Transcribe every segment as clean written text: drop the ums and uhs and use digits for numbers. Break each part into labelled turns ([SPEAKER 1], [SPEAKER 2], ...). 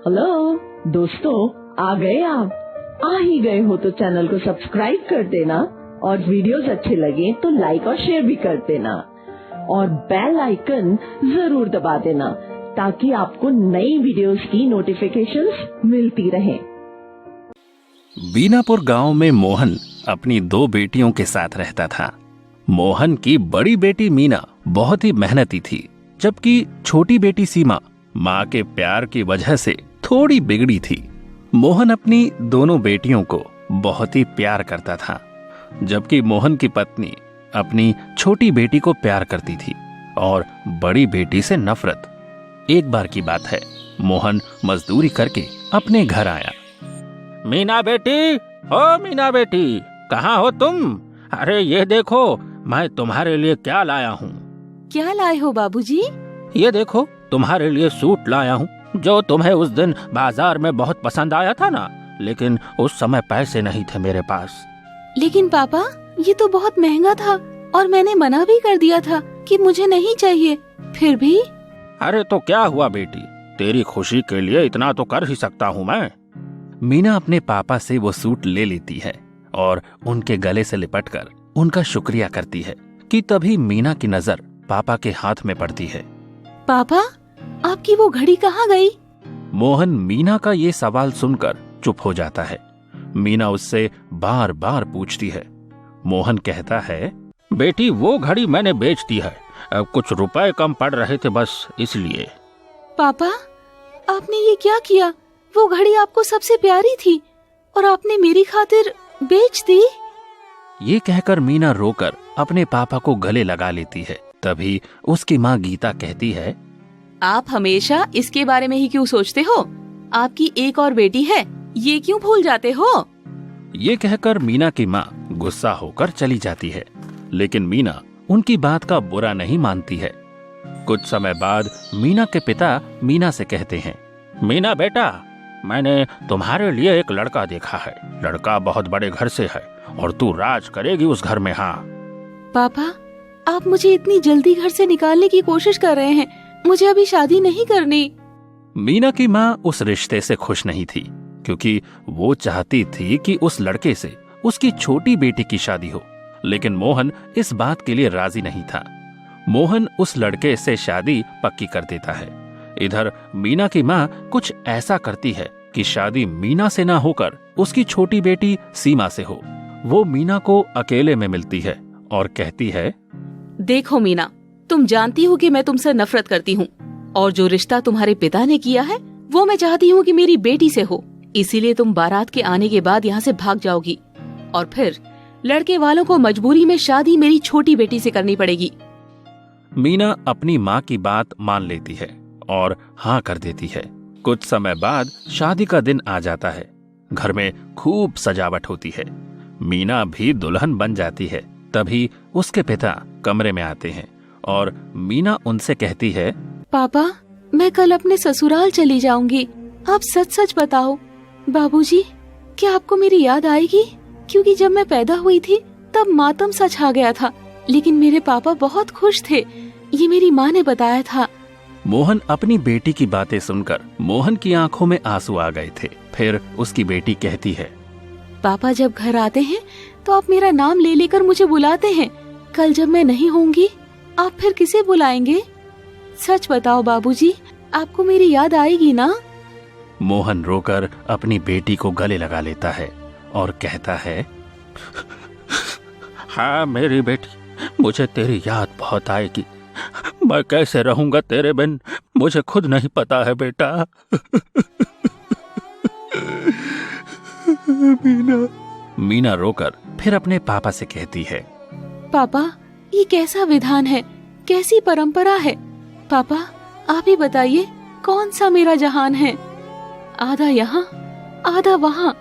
[SPEAKER 1] Hello दोस्तों, आ गए आप? आ ही गए हो तो चैनल को सब्सक्राइब कर देना और वीडियोस अच्छे लगे तो लाइक और शेयर भी कर देना और बेल आइकन जरूर दबा देना ताकि आपको नई वीडियोस की नोटिफिकेशंस मिलती रहें।
[SPEAKER 2] बीनापुर गांव में मोहन अपनी 2 बेटियों के साथ रहता था। मोहन की बड़ी बेटी मीना बहुत ही मेहनती थी, जबकि छोटी बेटी सीमा माँ के प्यार की वजह से थोड़ी बिगड़ी थी। मोहन अपनी दोनों बेटियों को बहुत ही प्यार करता था, जबकि मोहन की पत्नी अपनी छोटी बेटी को प्यार करती थी और बड़ी बेटी से नफरत। एक बार की बात है, मोहन मजदूरी करके अपने घर आया।
[SPEAKER 3] मीना बेटी, ओ मीना बेटी, कहाँ हो तुम? अरे ये देखो, मैं तुम्हारे लिए क्या लाया हूँ।
[SPEAKER 4] क्या लाए हो बाबूजी?
[SPEAKER 3] ये देखो, तुम्हारे लिए सूट लाया हूँ जो तुम्हें उस दिन बाजार में बहुत पसंद आया था ना, लेकिन उस समय पैसे नहीं थे मेरे पास।
[SPEAKER 4] लेकिन पापा, ये तो बहुत महंगा था और मैंने मना भी कर दिया था कि मुझे नहीं चाहिए, फिर भी।
[SPEAKER 3] अरे तो क्या हुआ बेटी, तेरी खुशी के लिए इतना तो कर ही सकता हूँ मैं।
[SPEAKER 2] मीना अपने पापा से वो सूट ले लेती है और उनके गले से लिपटकर उनका शुक्रिया करती है कि तभी मीना की नजर पापा के हाथ में पड़ती है।
[SPEAKER 4] पापा, आपकी वो घड़ी कहाँ गई?
[SPEAKER 2] मोहन मीना का ये सवाल सुनकर चुप हो जाता है। मीना उससे बार बार पूछती है। मोहन कहता है,
[SPEAKER 3] बेटी वो घड़ी मैंने बेच दी है, अब कुछ रुपए कम पड़ रहे थे बस इसलिए।
[SPEAKER 4] पापा, आपने ये क्या किया? वो घड़ी आपको सबसे प्यारी थी और आपने मेरी खातिर बेच दी।
[SPEAKER 2] ये कहकर मीना रोकर अपने पापा को गले लगा लेती है। तभी उसकी माँ गीता कहती है,
[SPEAKER 4] आप हमेशा इसके बारे में ही क्यों सोचते हो? आपकी एक और बेटी है, ये क्यों भूल जाते हो?
[SPEAKER 2] ये कहकर मीना की माँ गुस्सा होकर चली जाती है, लेकिन मीना उनकी बात का बुरा नहीं मानती है। कुछ समय बाद मीना के पिता मीना से कहते हैं,
[SPEAKER 3] मीना बेटा, मैंने तुम्हारे लिए एक लड़का देखा है। लड़का बहुत बड़े घर से है और तू राज करेगी उस घर में। हाँ
[SPEAKER 4] पापा, आप मुझे इतनी जल्दी घर से निकालने की कोशिश कर रहे हैं। मुझे अभी शादी नहीं करनी।
[SPEAKER 2] मीना की माँ उस रिश्ते से खुश नहीं थी, क्योंकि वो चाहती थी कि उस लड़के से उसकी छोटी बेटी की शादी हो, लेकिन मोहन इस बात के लिए राजी नहीं था। मोहन उस लड़के से शादी पक्की कर देता है। इधर मीना की माँ कुछ ऐसा करती है कि शादी मीना से ना होकर उसकी छोटी बेटी सीमा से हो। वो मीना को अकेले में मिलती है और कहती है,
[SPEAKER 4] देखो मीना, तुम जानती हो कि मैं तुमसे नफरत करती हूँ और जो रिश्ता तुम्हारे पिता ने किया है वो मैं चाहती हूँ कि मेरी बेटी से हो। इसीलिए तुम बारात के आने के बाद यहाँ से भाग जाओगी और फिर लड़के वालों को मजबूरी में शादी मेरी छोटी बेटी से करनी पड़ेगी।
[SPEAKER 2] मीना अपनी माँ की बात मान लेती है और हाँ कर देती है। कुछ समय बाद शादी का दिन आ जाता है। घर में खूब सजावट होती है। मीना भी दुल्हन बन जाती है। तभी उसके पिता कमरे में आते हैं और मीना उनसे कहती है,
[SPEAKER 4] पापा, मैं कल अपने ससुराल चली जाऊंगी। आप सच सच बताओ। बाबूजी, क्या आपको मेरी याद आएगी? क्योंकि जब मैं पैदा हुई थी तब मातम सा छा गया था, लेकिन मेरे पापा बहुत खुश थे। ये मेरी माँ ने बताया था।
[SPEAKER 2] मोहन अपनी बेटी की बातें सुनकर मोहन की आंखों में आंसू आ गए थे। फिर उसकी बेटी कहती है,
[SPEAKER 4] पापा जब घर आते हैं तो आप मेरा नाम ले लेकर मुझे बुलाते हैं। कल जब मैं नहीं होंगी आप फिर किसे बुलाएंगे? सच बताओ बाबूजी, आपको मेरी याद आएगी ना?
[SPEAKER 2] मोहन रोकर अपनी बेटी को गले लगा लेता है और कहता है,
[SPEAKER 3] हाँ मेरी बेटी, मुझे तेरी याद बहुत आएगी। मैं कैसे रहूंगा तेरे बिन, मुझे खुद नहीं पता है बेटा।
[SPEAKER 2] मीना रोकर फिर अपने पापा से कहती है,
[SPEAKER 4] पापा, ये कैसा विधान है, कैसी परंपरा है? पापा, आप ही बताइए, कौन सा मेरा जहान है? आधा यहाँ आधा वहाँ।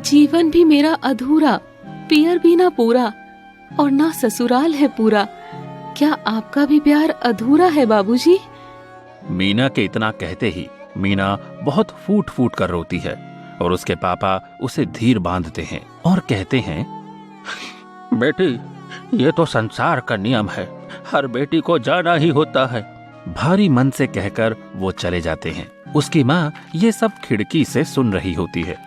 [SPEAKER 4] जीवन भी मेरा अधूरा, पियर भी ना पूरा और ना ससुराल है पूरा। क्या आपका भी प्यार अधूरा है बाबूजी?
[SPEAKER 2] मीना के इतना कहते ही मीना बहुत फूट फूट कर रोती है और उसके पापा उसे धीर बांधते हैं और कहते हैं,
[SPEAKER 3] बेटी, ये तो संसार का नियम है, हर बेटी को जाना ही होता है।
[SPEAKER 2] भारी मन से कहकर वो चले जाते हैं। उसकी माँ ये सब खिड़की से सुन रही होती है।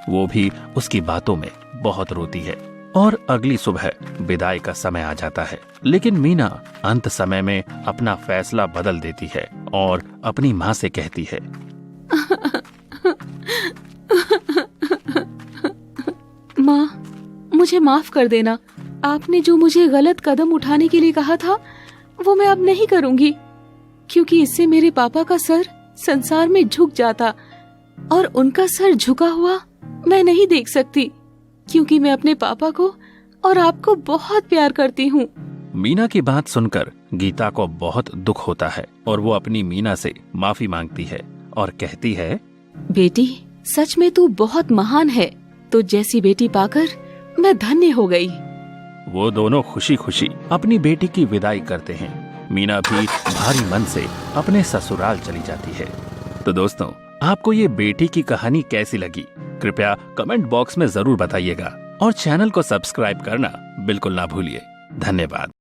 [SPEAKER 2] वो भी उसकी बातों में बहुत रोती है और अगली सुबह विदाई का समय आ जाता है। लेकिन मीना अंत समय में अपना फैसला बदल देती है और अपनी माँ से कहती है,
[SPEAKER 4] माँ, मुझे माफ कर देना। आपने जो मुझे गलत कदम उठाने के लिए कहा था वो मैं अब नहीं करूंगी, क्योंकि इससे मेरे पापा का सर संसार में झुक जाता और उनका सर झुका हुआ मैं नहीं देख सकती, क्योंकि मैं अपने पापा को और आपको बहुत प्यार करती हूँ।
[SPEAKER 2] मीना की बात सुनकर गीता को बहुत दुख होता है और वो अपनी मीना से माफी मांगती है और कहती है,
[SPEAKER 4] बेटी, सच में तू बहुत महान है। तो जैसी बेटी पाकर मैं धन्य हो गई।
[SPEAKER 2] वो दोनों खुशी खुशी अपनी बेटी की विदाई करते हैं। मीना भी भारी मन से अपने ससुराल चली जाती है। तो दोस्तों, आपको ये बेटी की कहानी कैसी लगी? कृपया कमेंट बॉक्स में जरूर बताइएगा और चैनल को सब्सक्राइब करना बिल्कुल ना भूलिए। धन्यवाद।